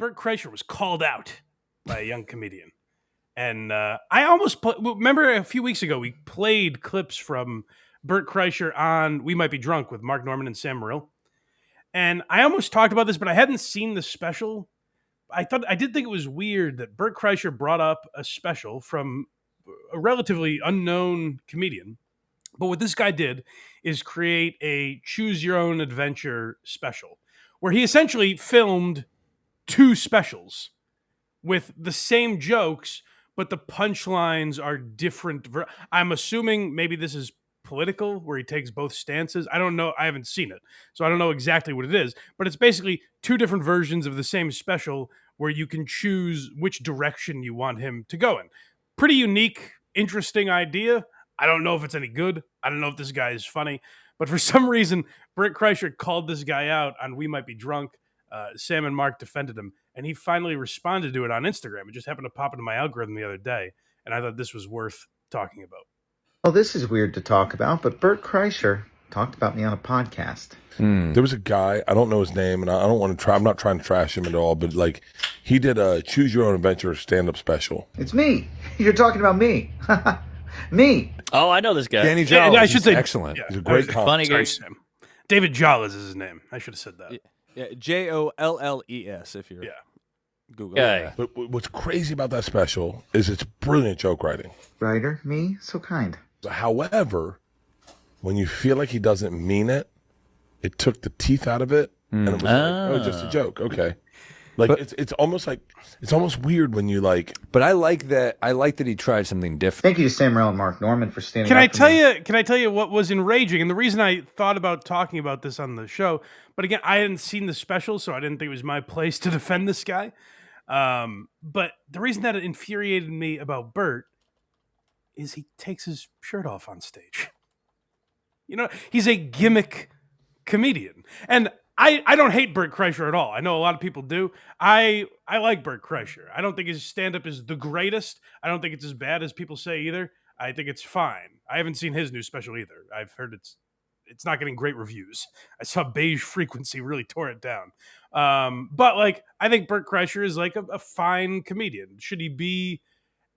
Bert Kreischer was called out by a young comedian. And I almost remember a few weeks ago we played clips from Bert Kreischer on We Might Be Drunk with Mark Normand and Sam Morril. And I almost talked about this, but I hadn't seen the special. I did think it was weird that Bert Kreischer brought up a special from a relatively unknown comedian. But what this guy did is create a choose your own adventure special where he essentially filmed two specials with the same jokes, but the punchlines are different. I'm assuming maybe this is political, where he takes both stances. I don't know. I haven't seen it, so I don't know exactly what it is. But it's basically two different versions of the same special where you can choose which direction you want him to go in. Pretty unique, interesting idea. I don't know if it's any good. I don't know if this guy is funny. But for some reason, Bert Kreischer called this guy out on We Might Be Drunk. Sam and Mark defended him, and he finally responded to it on Instagram. It just happened to pop into my algorithm the other day, and I thought this was worth talking about. Well, this is weird to talk about, but Bert Kreischer talked about me on a podcast. There was a guy, I don't know his name, and I don't want to try, I'm not trying to trash him at all, but like, he did a Choose Your Own Adventure stand-up special. It's me. You're talking about me. Me. Oh, I know this guy. Danny Jolles. I should say excellent. Yeah, He's a great funny guy. David Jolles is his name. I should have said that. Yeah, Jolles if you're Google. Yeah. But what's crazy about that special is it's brilliant joke writing. Writer, me, so kind. However, when you feel like he doesn't mean it, it took the teeth out of it, and it was like, oh, just a joke. Okay. Like, but, it's almost weird when you like. But I like that he tried something different. Thank you to Sam Morril and Mark Normand for standing Can up I for tell me. you? Can I tell you what was enraging? And the reason I thought about talking about this on the show, but again, I hadn't seen the special, so I didn't think it was my place to defend this guy. But the reason that it infuriated me about Bert is he takes his shirt off on stage. You know, he's a gimmick comedian, and I don't hate Bert Kreischer at all. I know a lot of people do. I like Bert Kreischer. I don't think his stand-up is the greatest. I don't think it's as bad as people say either. I think it's fine. I haven't seen his new special either. I've heard it's not getting great reviews. I saw Beige Frequency really tore it down. But like, I think Bert Kreischer is like a fine comedian. Should he be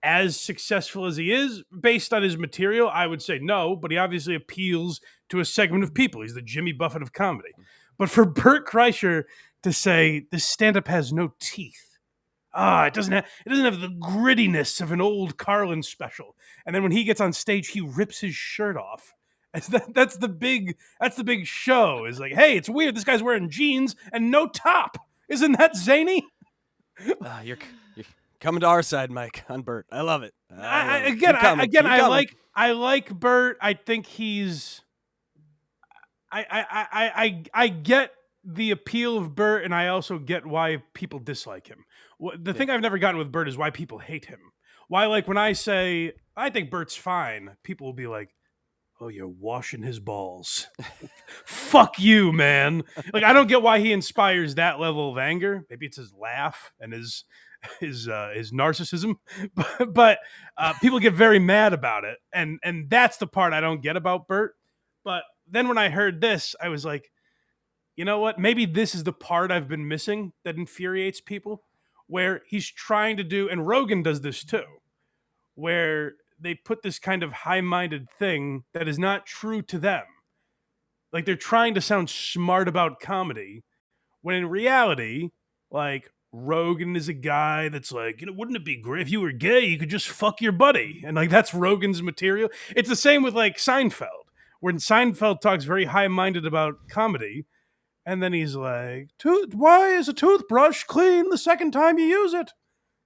as successful as he is based on his material? I would say no, but he obviously appeals to a segment of people. He's the Jimmy Buffett of comedy. But for Bert Kreischer to say this stand-up has no teeth, it doesn't have the grittiness of an old Carlin special, and then when he gets on stage, he rips his shirt off. That's the big show. Is like, hey, it's weird. This guy's wearing jeans and no top. Isn't that zany? You're coming to our side, Mike, on Bert. I love it. I like Bert. I think he's. I get the appeal of Bert, and I also get why people dislike him. The thing I've never gotten with Bert is why people hate him. Why, like, when I say, I think Bert's fine, people will be like, oh, you're washing his balls. Fuck you, man. Like, I don't get why he inspires that level of anger. Maybe it's his laugh and his narcissism, but people get very mad about it. And that's the part I don't get about Bert. But then when I heard this, I was like, you know what? Maybe this is the part I've been missing that infuriates people, where he's trying to do, and Rogan does this too, where they put this kind of high-minded thing that is not true to them. Like, they're trying to sound smart about comedy, when in reality, like, Rogan is a guy that's like, you know, wouldn't it be great if you were gay, you could just fuck your buddy? And like, that's Rogan's material. It's the same with like Seinfeld. When Seinfeld talks very high-minded about comedy, and then he's like, why is a toothbrush clean the second time you use it?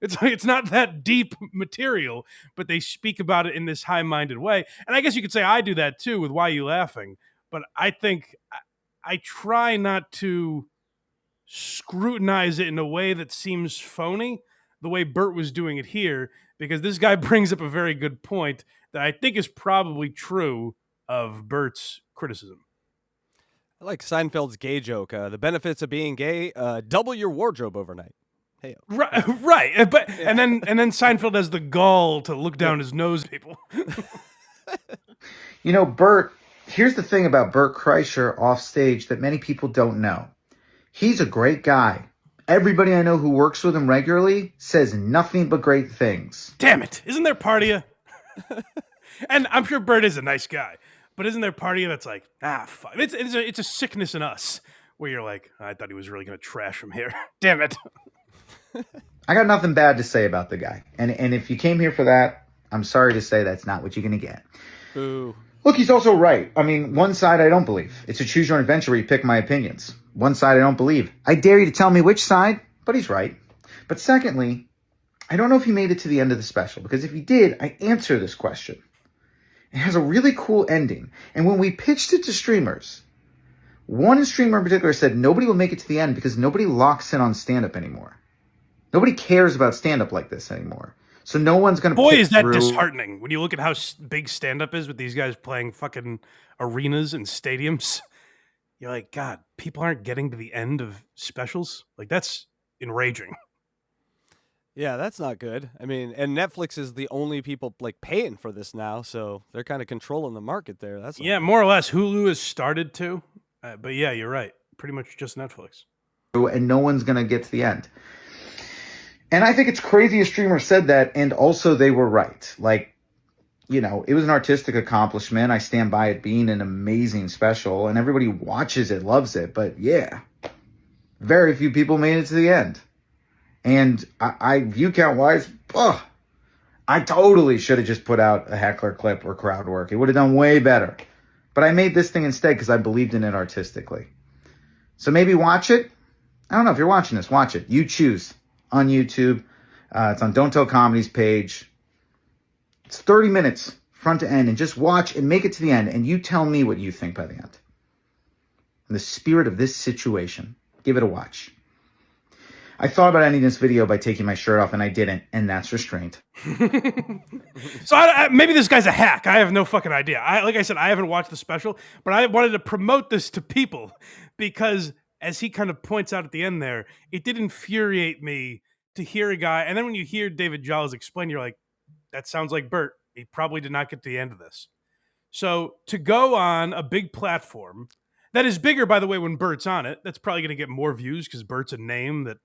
It's like, it's not that deep material, but they speak about it in this high-minded way. And I guess you could say I do that too with Why You Laughing, but I think I try not to scrutinize it in a way that seems phony, the way Bert was doing it here, because this guy brings up a very good point that I think is probably true of Bert's criticism. I like Seinfeld's gay joke. The benefits of being gay: double your wardrobe overnight. Hey, right. But and then Seinfeld has the gall to look down his nose at people. You know, Bert. Here's the thing about Bert Kreischer off stage that many people don't know. He's a great guy. everybody I know who works with him regularly says nothing but great things. Damn it. Isn't there part of you? And I'm sure Bert is a nice guy, but isn't there part of you that's like, fuck. It's a sickness in us where you're like, I thought he was really going to trash him here. Damn it. I got nothing bad to say about the guy. And if you came here for that, I'm sorry to say that's not what you're going to get. Boo. Look, he's also right. I mean, one side I don't believe. It's a choose your own adventure where you pick my opinions. One side I don't believe. I dare you to tell me which side, but he's right. But secondly, I don't know if he made it to the end of the special, because if he did, I answer this question. It has a really cool ending. And when we pitched it to streamers, one streamer in particular said nobody will make it to the end because nobody locks in on stand-up anymore. Nobody cares about stand-up like this anymore. So no one's going to Boy, is that disheartening when you look at how big stand-up is with these guys playing fucking arenas and stadiums. You're like, God, people aren't getting to the end of specials? Like, that's enraging. Yeah, that's not good. I mean, and Netflix is the only people like paying for this now, so they're kind of controlling the market there. That's yeah, more or less. Hulu has started to, but yeah, you're right. Pretty much just Netflix. And no one's going to get to the end. And I think it's crazy a streamer said that, and also they were right. Like, you know, it was an artistic accomplishment. I stand by it being an amazing special, and everybody watches it, loves it. But yeah, very few people made it to the end. And I view count wise, I totally should have just put out a heckler clip or crowd work. It would have done way better. But I made this thing instead because I believed in it artistically. So maybe watch it. I don't know if you're watching this. Watch it. You choose on YouTube. It's on Don't Tell Comedy's page. It's 30 minutes front to end. And just watch and make it to the end. And you tell me what you think by the end. In the spirit of this situation, give it a watch. I thought about ending this video by taking my shirt off, and I didn't, and that's restraint. So maybe this guy's a hack. I have no fucking idea. Like I said, I haven't watched the special, but I wanted to promote this to people because, as he kind of points out at the end there, it did infuriate me to hear a guy, and then when you hear David Jolles explain, you're like, that sounds like Bert. He probably did not get to the end of this. So to go on a big platform that is bigger, by the way, when Bert's on it. That's probably going to get more views because Bert's a name that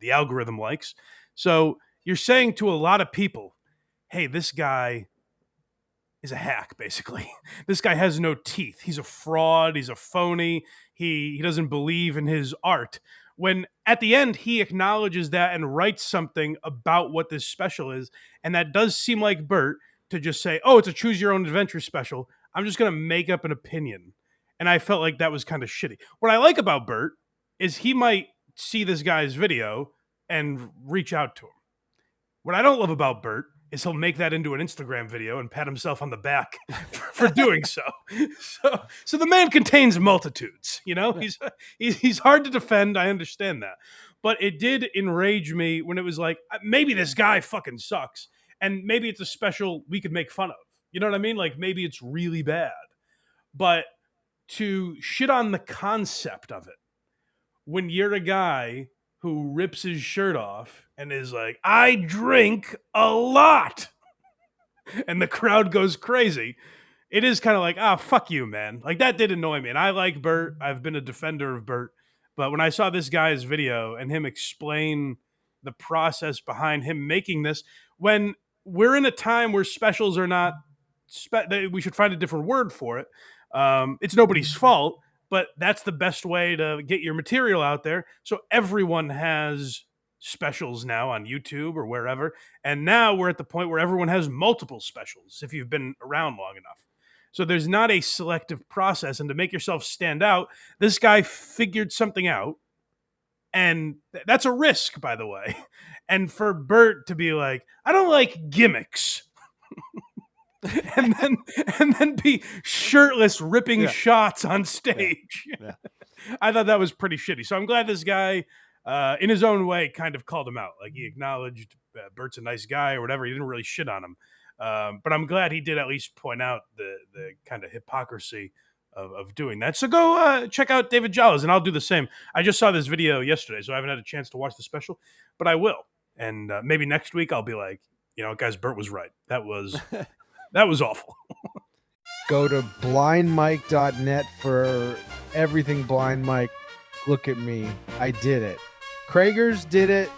the algorithm likes. So you're saying to a lot of people, hey, this guy is a hack, basically. This guy has no teeth. He's a fraud. He's a phony. He doesn't believe in his art. When at the end, he acknowledges that and writes something about what this special is. And that does seem like Bert to just say, oh, it's a choose your own adventure special. I'm just going to make up an opinion. And I felt like that was kind of shitty. What I like about Bert is he might see this guy's video and reach out to him. What I don't love about Bert is he'll make that into an Instagram video and pat himself on the back for doing so. So the man contains multitudes, you know? He's hard to defend, I understand that. But it did enrage me when it was like, maybe this guy fucking sucks, and maybe it's a special we could make fun of. You know what I mean? Like, maybe it's really bad. But to shit on the concept of it when you're a guy who rips his shirt off and is like, I drink a lot, and the crowd goes crazy, it is kind of like, fuck you, man. Like, that did annoy me. And I like Bert. I've been a defender of Bert. But when I saw this guy's video and him explain the process behind him making this, when we're in a time where specials are not, we should find a different word for it. It's nobody's fault, but that's the best way to get your material out there. So everyone has specials now on YouTube or wherever. And now we're at the point where everyone has multiple specials if you've been around long enough. So there's not a selective process. And to make yourself stand out, this guy figured something out. And that's a risk, by the way. And for Bert to be like, I don't like gimmicks. and then be shirtless ripping shots on stage. Yeah. I thought that was pretty shitty. So I'm glad this guy, in his own way, kind of called him out. Like, he acknowledged Bert's a nice guy or whatever. He didn't really shit on him. But I'm glad he did at least point out the kind of hypocrisy of doing that. So go check out David Jolles, and I'll do the same. I just saw this video yesterday, so I haven't had a chance to watch the special, but I will. And maybe next week I'll be like, you know, guys, Bert was right. That was awful. Go to blindmike.net for everything Blind Mike. Look at me. I did it. Kragers did it